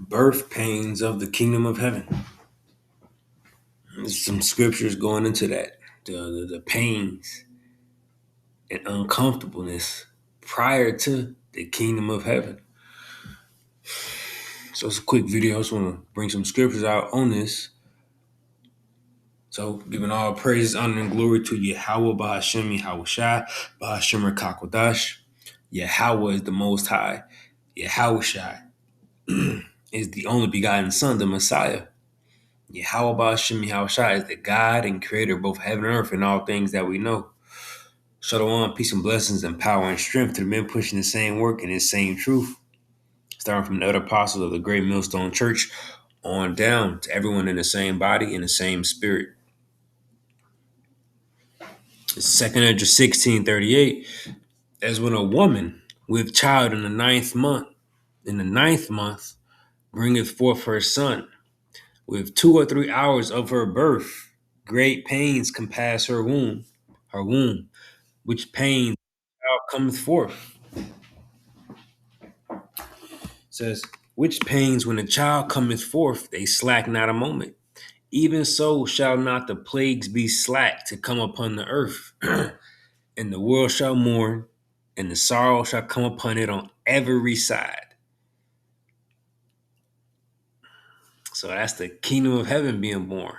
birth pains of the kingdom of heaven. There's some scriptures going into that. The pains and uncomfortableness prior to the kingdom of heaven. So it's a quick video. I just want to bring some scriptures out on this. So giving all praises, honor, and glory to Yahweh, Bahashem, Yahweh Shai, Bahashem, Kakwadash. Yahweh is the Most High. Yahweh Shai is the only begotten Son, the Messiah. Yahweh Bahashem Yahweh Shai is the God and creator of both heaven and earth and all things that we know. Shalom, peace and blessings and power and strength to the men pushing the same work and the same truth. Starting from the other apostles of the great millstone church on down to everyone in the same body and the same spirit. Second Esdras 16:38, as when a woman with child in the ninth month bringeth forth her son, with 2 or 3 hours of her birth, great pains compass her womb, which pains cometh forth. It says, which pains when the child cometh forth, they slack not a moment. Even so shall not the plagues be slack to come upon the earth. And the world shall mourn, and the sorrow shall come upon it on every side. So that's the kingdom of heaven being born.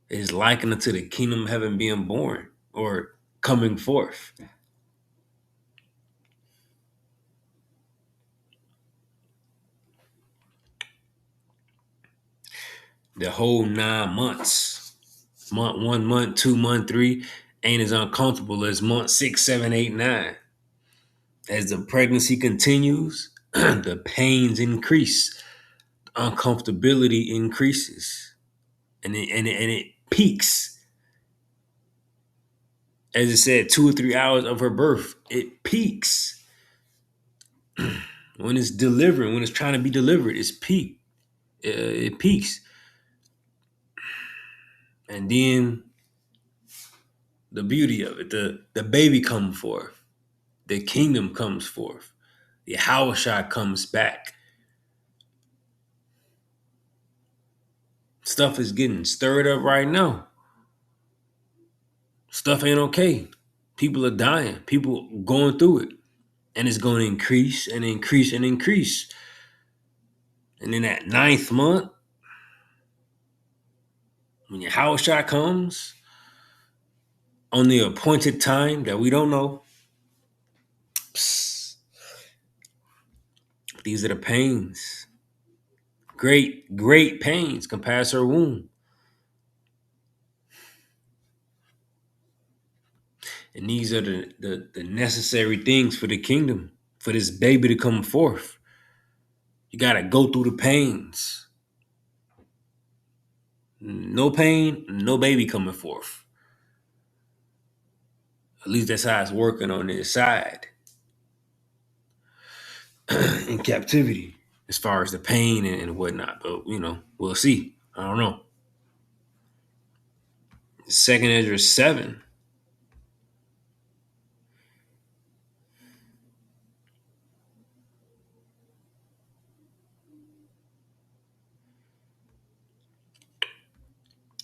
It is likened unto the kingdom of heaven being born or coming forth. The whole 9 months, month 1, month 2, month 3, ain't as uncomfortable as month 6, 7, 8, 9. As the pregnancy continues, the pains increase, uncomfortability increases, and it peaks. As it said, 2 or 3 hours of her birth, it peaks. When it's delivering, when it's trying to be delivered, it's peak. It peaks. And then the beauty of it, the baby comes forth. The kingdom comes forth. The Yahushua comes back. Stuff is getting stirred up right now. Stuff ain't okay. People are dying. People going through it. And it's going to increase and increase and increase. And in that 9th month, when Yahushua comes on the appointed time that we don't know, these are the pains. Great, great pains compass her womb. And these are the necessary things for the kingdom, for this baby to come forth. You got to go through the pains. No pain, no baby coming forth. At least that's how it's working on this side. In captivity, as far as the pain and whatnot. But, we'll see. I don't know. Second Esdras 7.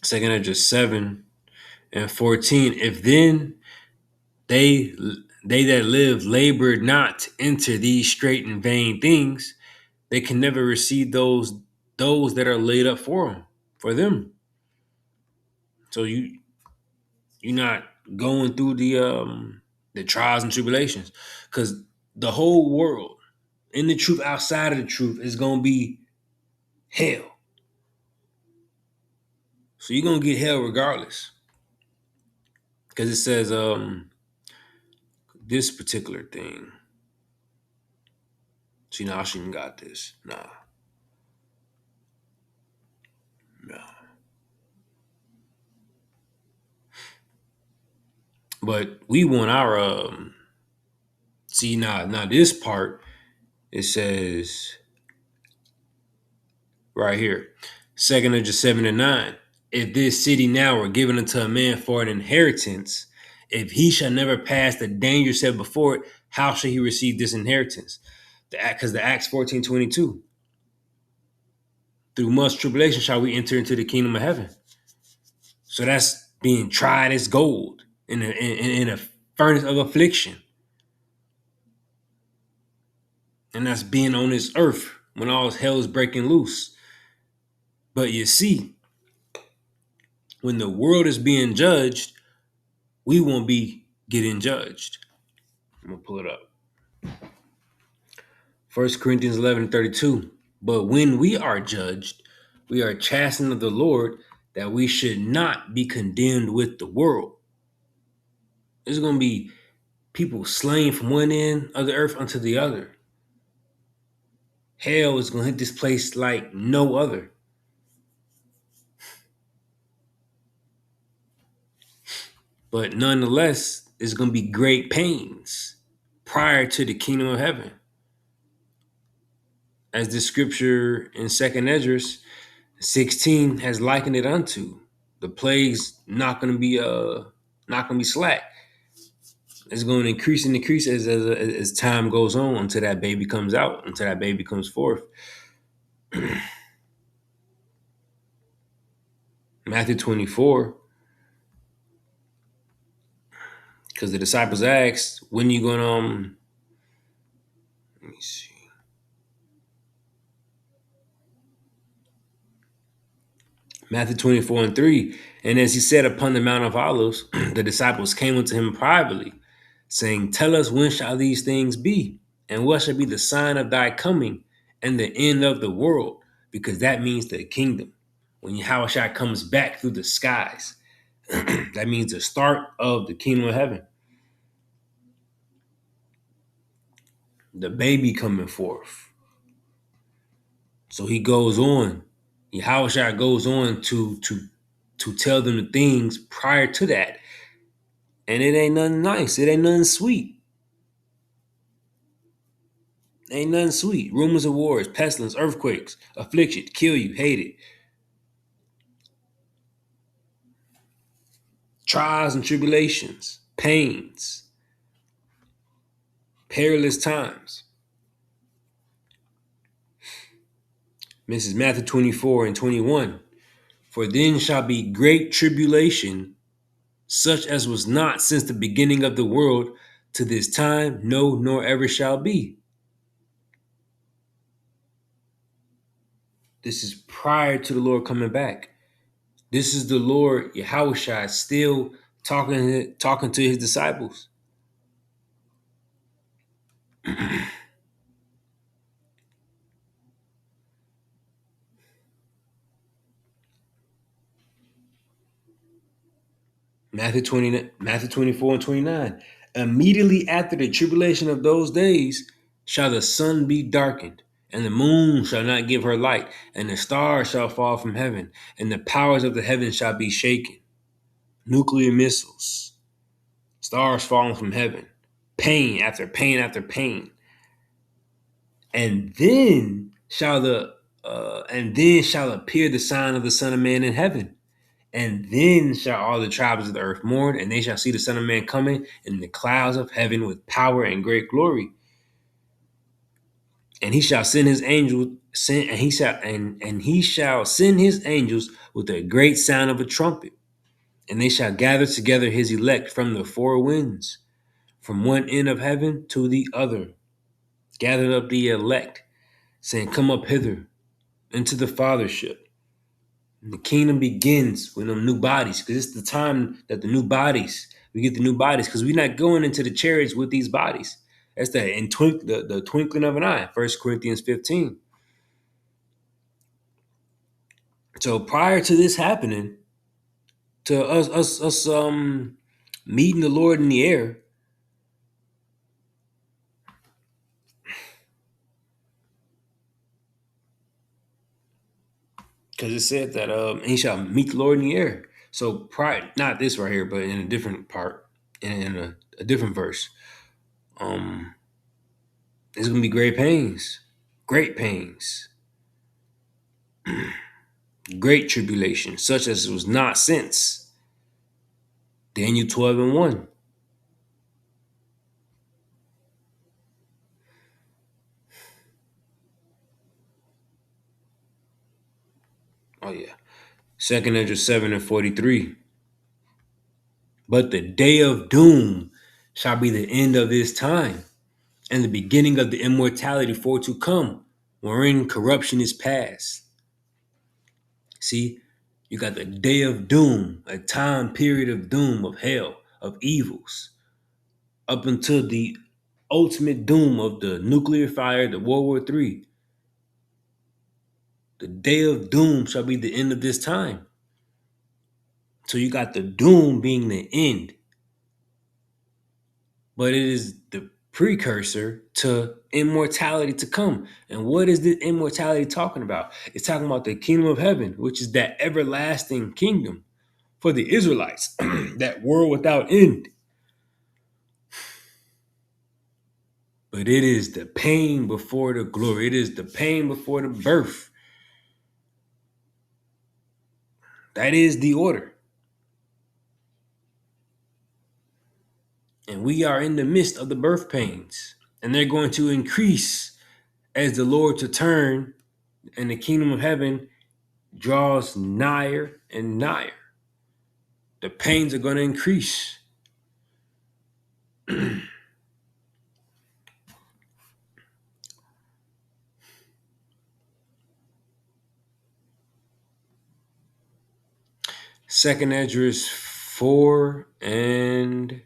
Second Esdras 7 and 14. If then they that live labor not to enter these straight and vain things, they can never receive those that are laid up for them. So you're not going through the trials and tribulations, because the whole world in the truth, outside of the truth, is gonna be hell. So you're gonna get hell regardless, because it says this particular thing. See, now I shouldn't got this. No. But we want our see, now this part, it says right here, Second Esdras 7 and 9. If this city now were given unto a man for an inheritance, if he shall never pass the danger set before it, how shall he receive this inheritance? Because the Acts 14:22. through much tribulation shall we enter into the kingdom of heaven. So that's being tried as gold in a furnace of affliction. And that's being on this earth when all hell is breaking loose. But you see, when the world is being judged, we won't be getting judged. I'm going to pull it up. 1 Corinthians 11:32. But when we are judged, we are chastened of the Lord, that we should not be condemned with the world. There's going to be people slain from one end of the earth unto the other. Hell is going to hit this place like no other. But nonetheless, there's going to be great pains prior to the kingdom of heaven. As the scripture in 2nd Esdras 16 has likened it unto. The plagues not going to be slack. It's going to increase and increase as time goes on until that baby comes out, until that baby comes forth. Matthew 24, because the disciples asked, when you going to, let me see. Matthew 24:3, and as he sat upon the Mount of Olives, the disciples came unto him privately, saying, tell us, when shall these things be? And what shall be the sign of thy coming and the end of the world? Because that means the kingdom. When Yahushua comes back through the skies, that means the start of the kingdom of heaven. The baby coming forth. So he goes on. Yahushua goes on to tell them the things prior to that. And it ain't nothing nice. It ain't nothing sweet. Ain't nothing sweet. Rumors of wars, pestilence, earthquakes, affliction, kill you, hate it. Trials and tribulations, pains, perilous times. This is Matthew 24:21. For then shall be great tribulation, such as was not since the beginning of the world to this time, no, nor ever shall be. This is prior to the Lord coming back. This is the Lord Yahushua still talking to his disciples. Matthew 24:29. Immediately after the tribulation of those days shall the sun be darkened, and the moon shall not give her light, and the stars shall fall from heaven, and the powers of the heavens shall be shaken. Nuclear missiles, stars falling from heaven, pain after pain after pain. And then shall appear the sign of the Son of Man in heaven. And then shall all the tribes of the earth mourn, and they shall see the Son of Man coming in the clouds of heaven with power and great glory. And he shall send his angels, and he shall send his angels with a great sound of a trumpet, and they shall gather together his elect from the four winds, from one end of heaven to the other. Gathered up the elect, saying, come up hither into the fathership. And the kingdom begins with them new bodies, because it's the time that we get the new bodies, because we're not going into the chariots with these bodies. That's the twinkling of an eye, 1 Corinthians 15. So prior to this happening, to us meeting the Lord in the air, because it said that he shall meet the Lord in the air. So prior, not this right here, but in a different part, in a different verse, there's gonna be great pains, great tribulation, such as was not since Daniel 12:1. Oh yeah. Second Ezra 7:43. But the day of doom shall be the end of this time, and the beginning of the immortality for to come, wherein corruption is past. See, you got the day of doom, a time period of doom, of hell, of evils, up until the ultimate doom of the nuclear fire, the World War III. The day of doom shall be the end of this time. So you got the doom being the end, but it is the precursor to immortality to come. And what is the immortality talking about? It's talking about the kingdom of heaven, which is that everlasting kingdom for the Israelites, that world without end. But it is the pain before the glory. It is the pain before the birth. That is the order. And we are in the midst of the birth pains. And they're going to increase as the Lord to turn and the kingdom of heaven draws nigher and nigher. The pains are going to increase. Second Esdras 4 and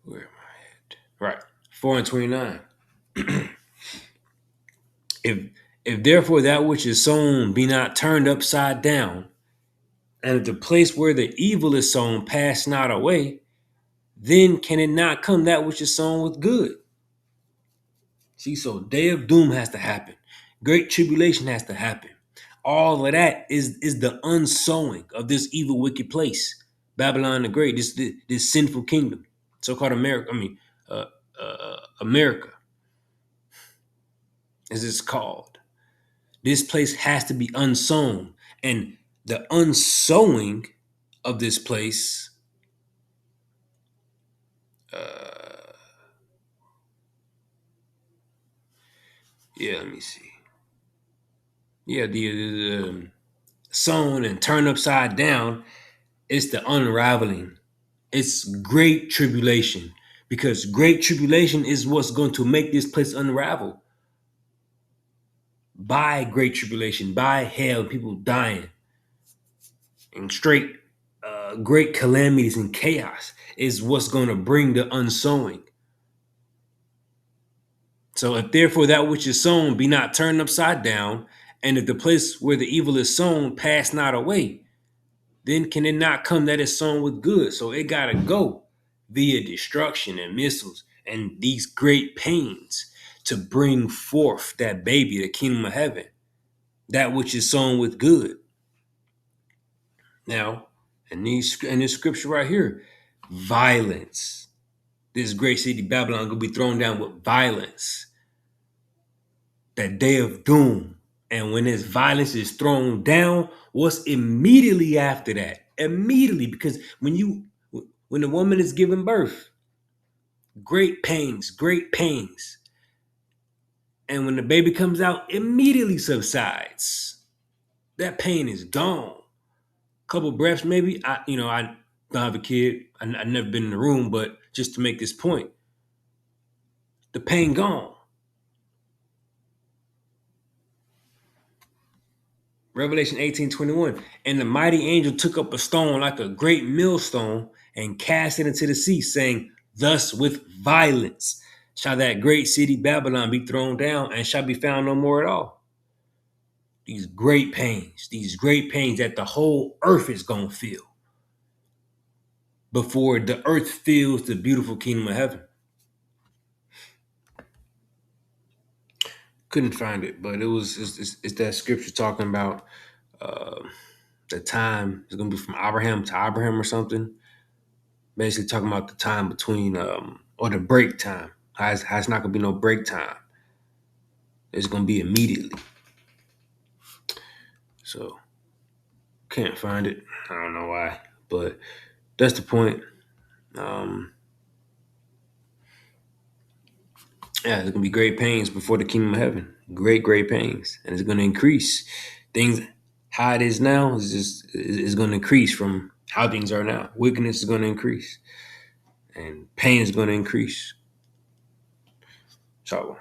where am I at? Right. 4 and 29. If if therefore that which is sown be not turned upside down, and if the place where the evil is sown pass not away, then can it not come that which is sown with good? See, so day of doom has to happen. Great tribulation has to happen. All of that is the unsowing of this evil, wicked place, Babylon the Great, this sinful kingdom, so-called America. America, as it's called. This place has to be unsown, and the unsowing of this place. Yeah, let me see. Yeah, the sown and turned upside down. It's the unraveling. It's great tribulation, because great tribulation is what's going to make this place unravel. By great tribulation, by hell, people dying, and straight great calamities and chaos is what's going to bring the unsowing. So if therefore that which is sown be not turned upside down, and if the place where the evil is sown pass not away, then can it not come that is sown with good? So it gotta go via destruction and missiles and these great pains to bring forth that baby, the kingdom of heaven, that which is sown with good. Now, in this scripture right here, violence. This great city Babylon gonna be thrown down with violence. That day of doom. And when this violence is thrown down, what's immediately after that? Immediately, because when the woman is giving birth, great pains, great pains. And when the baby comes out, immediately subsides. That pain is gone. Couple breaths, maybe. I don't have a kid. I never been in the room, but just to make this point, the pain gone. Revelation 18:21. And the mighty angel took up a stone like a great millstone and cast it into the sea, saying, thus with violence shall that great city Babylon be thrown down and shall be found no more at all. These great pains that the whole earth is going to feel before the earth feels the beautiful kingdom of heaven. Couldn't find it, but it's that scripture talking about the time is going to be from Abraham to Abraham or something. Basically talking about the time between or the break time. How it's not going to be no break time. It's going to be immediately. So can't find it. I don't know why, but that's the point. Yeah, there's gonna be great pains before the kingdom of heaven. Great pains, and it's gonna increase. Things how it is now is gonna increase from how things are now. Wickedness is gonna increase, and pain is gonna increase. So